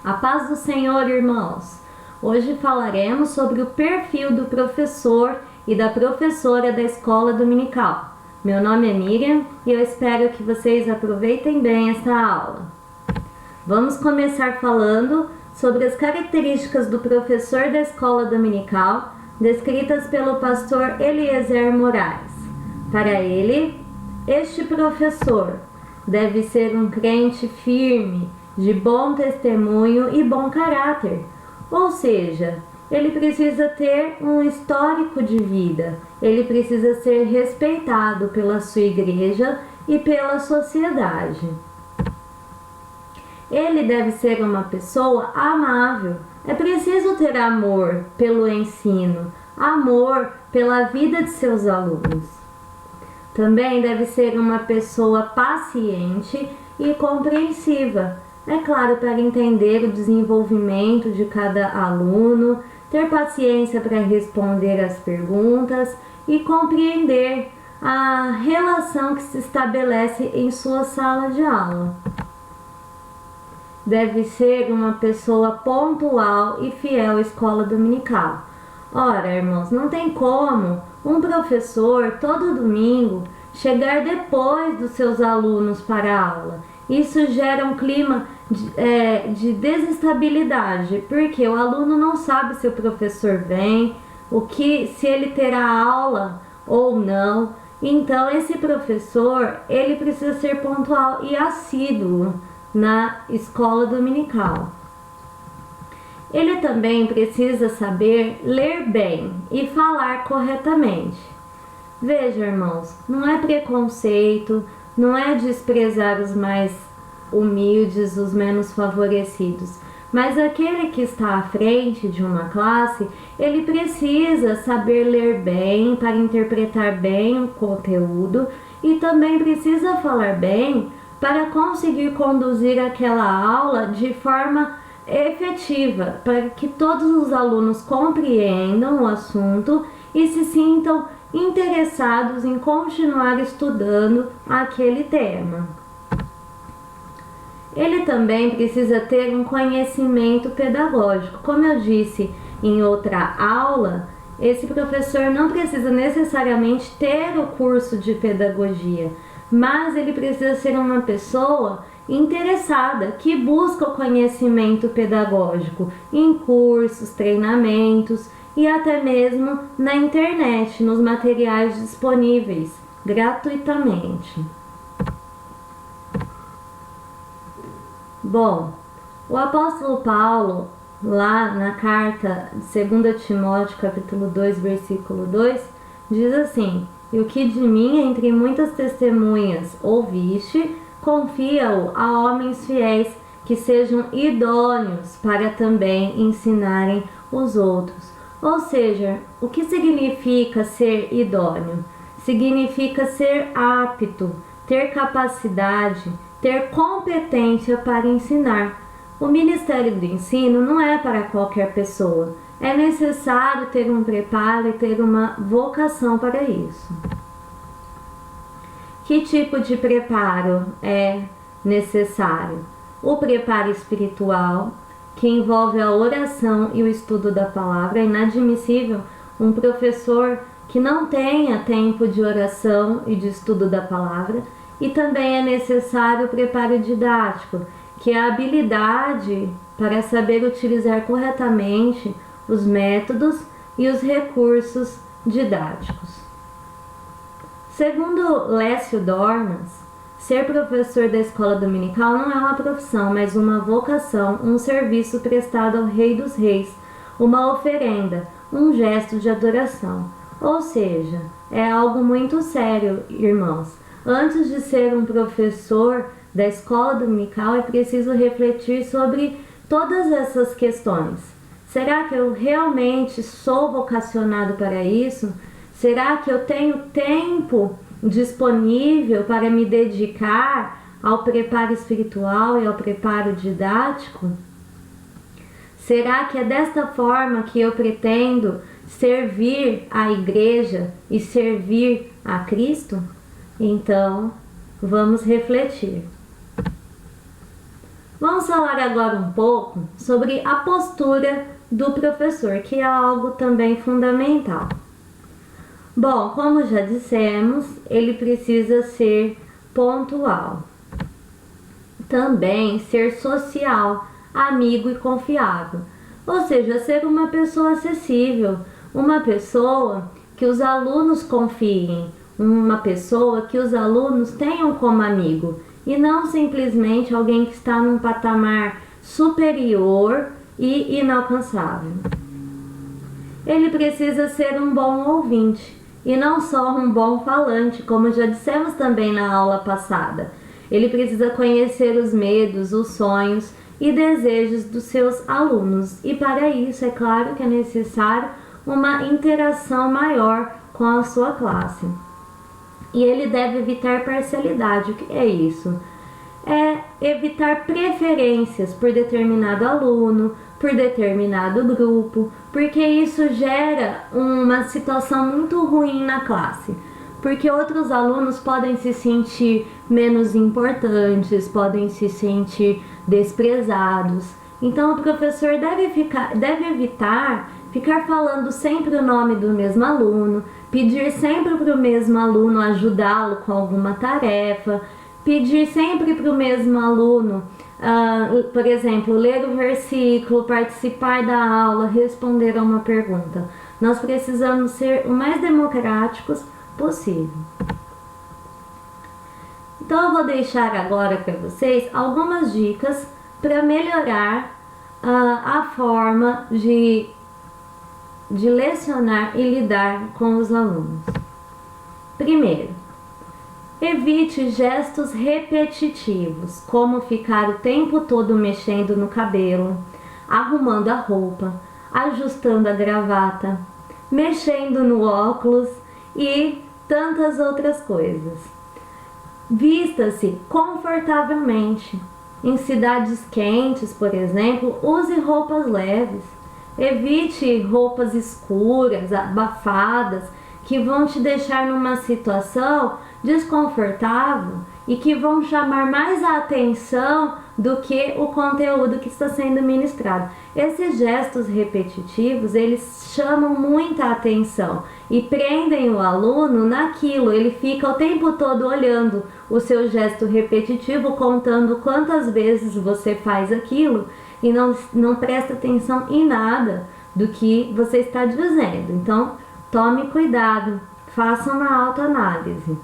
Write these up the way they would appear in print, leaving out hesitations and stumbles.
A paz do Senhor, irmãos! Hoje falaremos sobre o perfil do professor e da professora da escola dominical. Meu nome é Miriam e eu espero que vocês aproveitem bem esta aula. Vamos começar falando sobre as características do professor da escola dominical, descritas pelo pastor Eliezer Moraes. Para ele, este professor deve ser um crente firme, de bom testemunho e bom caráter, ou seja, ele precisa ter um histórico de vida, ele precisa ser respeitado pela sua igreja e pela sociedade. Ele deve ser uma pessoa amável, é preciso ter amor pelo ensino, amor pela vida de seus alunos. Também deve ser uma pessoa paciente e compreensiva, é claro, para entender o desenvolvimento de cada aluno, ter paciência para responder às perguntas e compreender a relação que se estabelece em sua sala de aula. Deve ser uma pessoa pontual e fiel à escola dominical. Ora, irmãos, não tem como um professor todo domingo chegar depois dos seus alunos para a aula. Isso gera um clima de desestabilidade, porque o aluno não sabe se o professor vem, se ele terá aula ou não. Então, esse professor, ele precisa ser pontual e assíduo na escola dominical. Ele também precisa saber ler bem e falar corretamente. Veja, irmãos, não é preconceito, não é desprezar os mais humildes, os menos favorecidos, mas aquele que está à frente de uma classe, ele precisa saber ler bem para interpretar bem o conteúdo e também precisa falar bem para conseguir conduzir aquela aula de forma efetiva, para que todos os alunos compreendam o assunto e se sintam interessados em continuar estudando aquele tema. Ele também precisa ter um conhecimento pedagógico. Como eu disse em outra aula, esse professor não precisa necessariamente ter o curso de pedagogia, mas ele precisa ser uma pessoa interessada, que busca o conhecimento pedagógico em cursos, treinamentos e até mesmo na internet, nos materiais disponíveis gratuitamente. Bom, o apóstolo Paulo, lá na carta de 2 Timóteo, capítulo 2, versículo 2, diz assim: "E o que de mim, entre muitas testemunhas, ouviste, confia-o a homens fiéis, que sejam idôneos para também ensinarem os outros." Ou seja, o que significa ser idôneo? Significa ser apto, ter capacidade, ter competência para ensinar. O ministério do ensino não é para qualquer pessoa. É necessário ter um preparo e ter uma vocação para isso. Que tipo de preparo é necessário? O preparo espiritual, que envolve a oração e o estudo da palavra. É inadmissível um professor que não tenha tempo de oração e de estudo da palavra. E também é necessário o preparo didático, que é a habilidade para saber utilizar corretamente os métodos e os recursos didáticos. Segundo Lécio Dornas, ser professor da escola dominical não é uma profissão, mas uma vocação, um serviço prestado ao Rei dos Reis, uma oferenda, um gesto de adoração. Ou seja, é algo muito sério, irmãos. Antes de ser um professor da escola dominical, é preciso refletir sobre todas essas questões. Será que eu realmente sou vocacionado para isso? Será que eu tenho tempo disponível para me dedicar ao preparo espiritual e ao preparo didático? Será que é desta forma que eu pretendo servir a igreja e servir a Cristo? Então, vamos refletir. Vamos falar agora um pouco sobre a postura do professor, que é algo também fundamental. Bom, como já dissemos, ele precisa ser pontual. Também ser social, amigo e confiável. Ou seja, ser uma pessoa acessível, uma pessoa que os alunos confiem, uma pessoa que os alunos tenham como amigo e não simplesmente alguém que está num patamar superior e inalcançável. Ele precisa ser um bom ouvinte e não só um bom falante, como já dissemos também na aula passada. Ele precisa conhecer os medos, os sonhos e desejos dos seus alunos. E para isso, é claro que é necessário uma interação maior com a sua classe. E ele deve evitar parcialidade. O que é isso? É evitar preferências por determinado aluno, por determinado grupo, porque isso gera uma situação muito ruim na classe. Porque outros alunos podem se sentir menos importantes, podem se sentir desprezados. Então o professor deve evitar ficar falando sempre o nome do mesmo aluno, pedir sempre para o mesmo aluno ajudá-lo com alguma tarefa, pedir sempre para o mesmo aluno, por exemplo, ler o versículo, participar da aula, responder a uma pergunta. Nós precisamos ser o mais democráticos possível. Então eu vou deixar agora para vocês algumas dicas para melhorar a forma de lecionar e lidar com os alunos. Primeiro, evite gestos repetitivos, como ficar o tempo todo mexendo no cabelo, arrumando a roupa, ajustando a gravata, mexendo no óculos e tantas outras coisas. Vista-se confortavelmente. Em cidades quentes, por exemplo, use roupas leves. Evite roupas escuras, abafadas, que vão te deixar numa situação desconfortável e que vão chamar mais a atenção do que o conteúdo que está sendo ministrado. Esses gestos repetitivos, eles chamam muita atenção e prendem o aluno naquilo. Ele fica o tempo todo olhando o seu gesto repetitivo, contando quantas vezes você faz aquilo e não presta atenção em nada do que você está dizendo. Então, tome cuidado, faça uma autoanálise.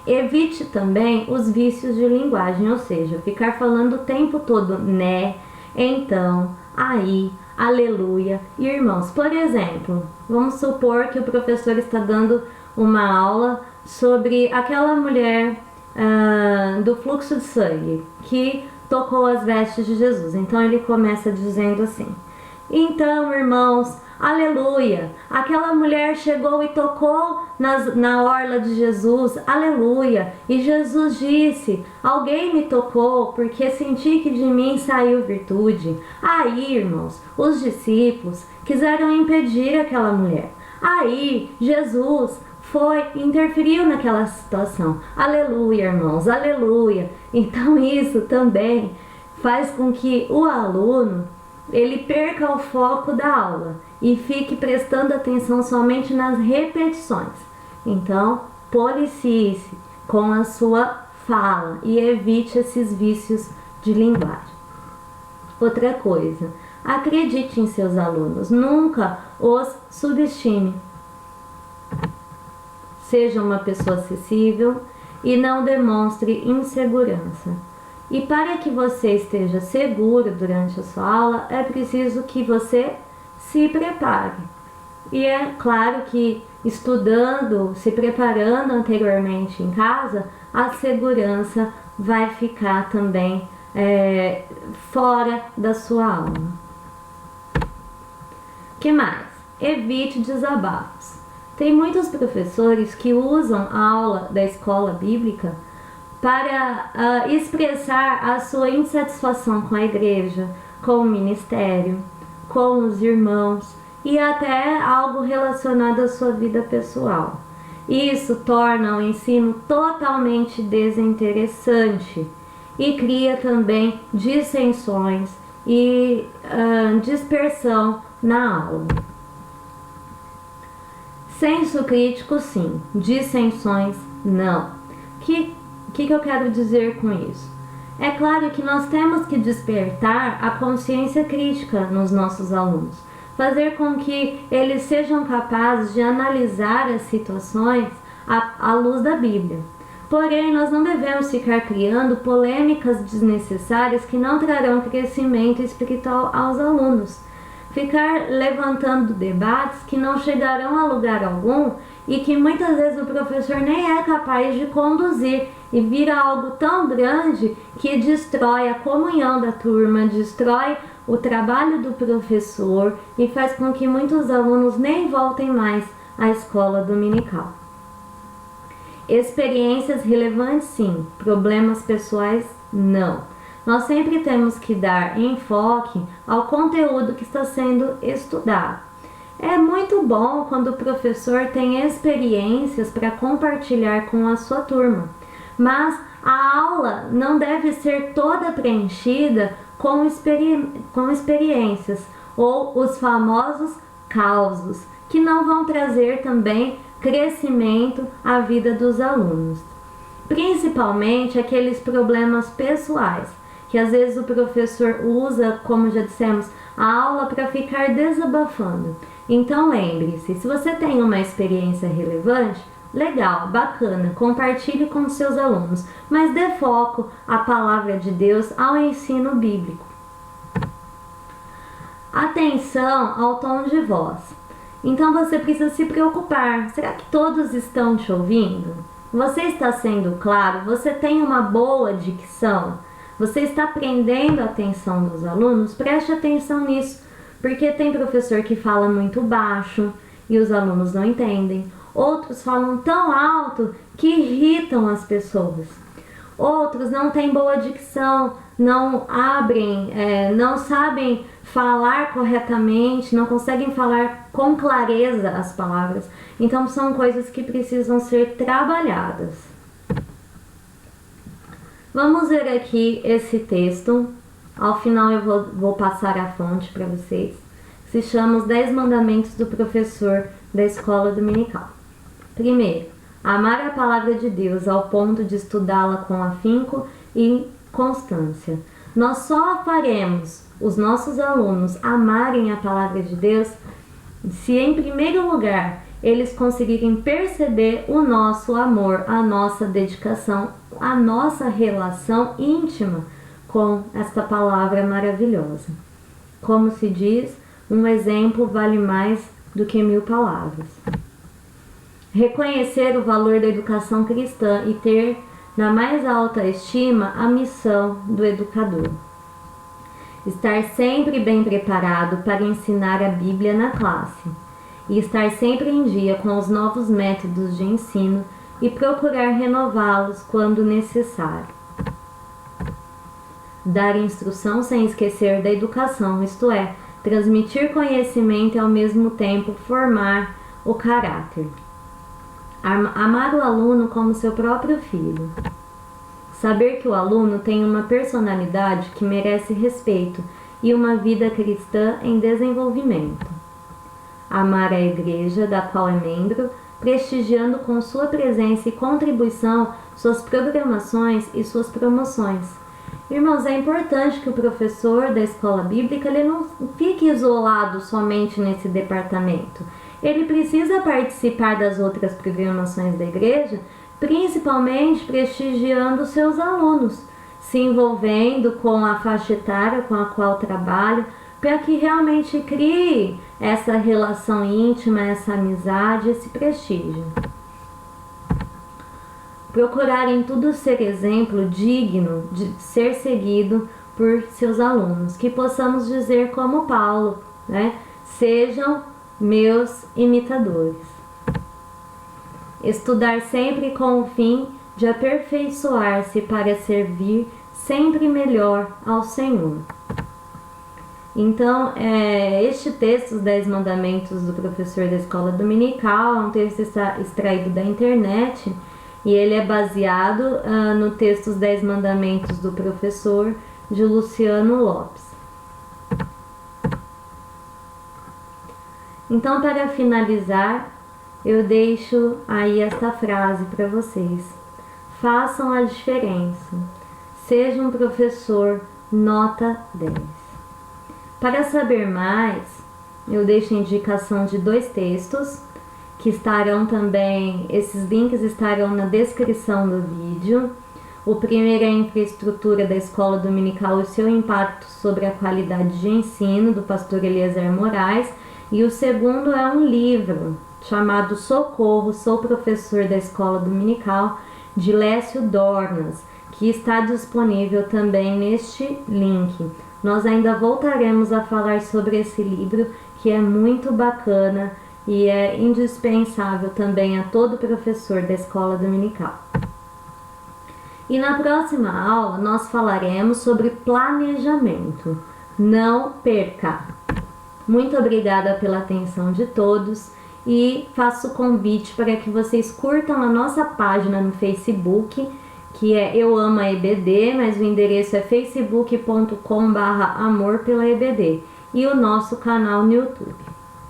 Evite também os vícios de linguagem, ou seja, ficar falando o tempo todo né, então, aí, aleluia, irmãos. Por exemplo, vamos supor que o professor está dando uma aula sobre aquela mulher do fluxo de sangue que tocou as vestes de Jesus. Então ele começa dizendo assim: então, irmãos, aleluia, aquela mulher chegou e tocou na orla de Jesus, aleluia, e Jesus disse: alguém me tocou porque senti que de mim saiu virtude. Aí, irmãos, os discípulos quiseram impedir aquela mulher. Aí Jesus interferiu naquela situação. Aleluia, irmãos, aleluia. Então isso também faz com que o aluno ele perca o foco da aula e fique prestando atenção somente nas repetições. Então, policie-se com a sua fala e evite esses vícios de linguagem. Outra coisa, acredite em seus alunos, nunca os subestime. Seja uma pessoa acessível e não demonstre insegurança. E para que você esteja seguro durante a sua aula, é preciso que você se prepare. E é claro que estudando, se preparando anteriormente em casa, a segurança vai ficar também fora da sua aula. O que mais? Evite desabafos. Tem muitos professores que usam a aula da escola bíblica para expressar a sua insatisfação com a igreja, com o ministério, com os irmãos e até algo relacionado à sua vida pessoal. Isso torna o ensino totalmente desinteressante e cria também dissensões e dispersão na aula. Senso crítico, sim. Dissensões, não. O que eu quero dizer com isso? É claro que nós temos que despertar a consciência crítica nos nossos alunos, fazer com que eles sejam capazes de analisar as situações à luz da Bíblia. Porém, nós não devemos ficar criando polêmicas desnecessárias que não trarão crescimento espiritual aos alunos. Ficar levantando debates que não chegarão a lugar algum e que muitas vezes o professor nem é capaz de conduzir e vira algo tão grande que destrói a comunhão da turma, destrói o trabalho do professor e faz com que muitos alunos nem voltem mais à escola dominical. Experiências relevantes, sim. Problemas pessoais, não. Nós sempre temos que dar enfoque ao conteúdo que está sendo estudado. É muito bom quando o professor tem experiências para compartilhar com a sua turma, mas a aula não deve ser toda preenchida com experiências ou os famosos causos, que não vão trazer também crescimento à vida dos alunos. Principalmente aqueles problemas pessoais, que às vezes o professor usa, como já dissemos, a aula para ficar desabafando. Então lembre-se, se você tem uma experiência relevante, legal, bacana, compartilhe com seus alunos, mas dê foco à palavra de Deus, ao ensino bíblico. Atenção ao tom de voz. Então você precisa se preocupar. Será que todos estão te ouvindo? Você está sendo claro? Você tem uma boa dicção? Você está prendendo a atenção dos alunos? Preste atenção nisso, porque tem professor que fala muito baixo e os alunos não entendem. Outros falam tão alto que irritam as pessoas. Outros não têm boa dicção, não abrem, não sabem falar corretamente, não conseguem falar com clareza as palavras. Então são coisas que precisam ser trabalhadas. Vamos ver aqui esse texto. Ao final eu vou passar a fonte para vocês. Se chama Os 10 Mandamentos do Professor da Escola Dominical. Primeiro, amar a palavra de Deus ao ponto de estudá-la com afinco e constância. Nós só faremos os nossos alunos amarem a palavra de Deus se, em primeiro lugar, eles conseguirem perceber o nosso amor, a nossa dedicação, a nossa relação íntima com esta palavra maravilhosa. Como se diz, um exemplo vale mais do que 1000 palavras. Reconhecer o valor da educação cristã e ter na mais alta estima a missão do educador. Estar sempre bem preparado para ensinar a Bíblia na classe e estar sempre em dia com os novos métodos de ensino e procurar renová-los quando necessário. Dar instrução sem esquecer da educação, isto é, transmitir conhecimento e ao mesmo tempo formar o caráter. Amar o aluno como seu próprio filho. Saber que o aluno tem uma personalidade que merece respeito e uma vida cristã em desenvolvimento. Amar a igreja, da qual é membro, prestigiando com sua presença e contribuição suas programações e suas promoções. Irmãos, é importante que o professor da escola bíblica ele não fique isolado somente nesse departamento. Ele precisa participar das outras programações da igreja, principalmente prestigiando seus alunos, se envolvendo com a faixa etária com a qual trabalha, para que realmente crie essa relação íntima, essa amizade, esse prestígio. Procurar em tudo ser exemplo digno de ser seguido por seus alunos, que possamos dizer como Paulo, né? Sejam meus imitadores. Estudar sempre com o fim de aperfeiçoar-se para servir sempre melhor ao Senhor. Então, este texto, Os 10 Mandamentos do Professor da Escola Dominical, é um texto extraído da internet e ele é baseado no texto Os 10 Mandamentos do Professor, de Luciano Lopes. Então, para finalizar, eu deixo aí esta frase para vocês. Façam a diferença. Seja um professor nota 10. Para saber mais, eu deixo a indicação de 2 textos, que estarão também, esses links estarão na descrição do vídeo. O primeiro é a infraestrutura da escola dominical e seu impacto sobre a qualidade de ensino, do pastor Eliezer Moraes. E o segundo é um livro chamado Socorro, Sou Professor da Escola Dominical, de Lécio Dornas, que está disponível também neste link. Nós ainda voltaremos a falar sobre esse livro, que é muito bacana e é indispensável também a todo professor da escola dominical. E na próxima aula nós falaremos sobre planejamento. Não perca! Muito obrigada pela atenção de todos e faço o convite para que vocês curtam a nossa página no Facebook, que é Eu Amo a EBD, mas o endereço é facebook.com/amor pela EBD, e o nosso canal no YouTube.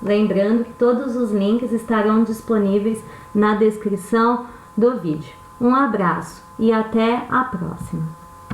Lembrando que todos os links estarão disponíveis na descrição do vídeo. Um abraço e até a próxima!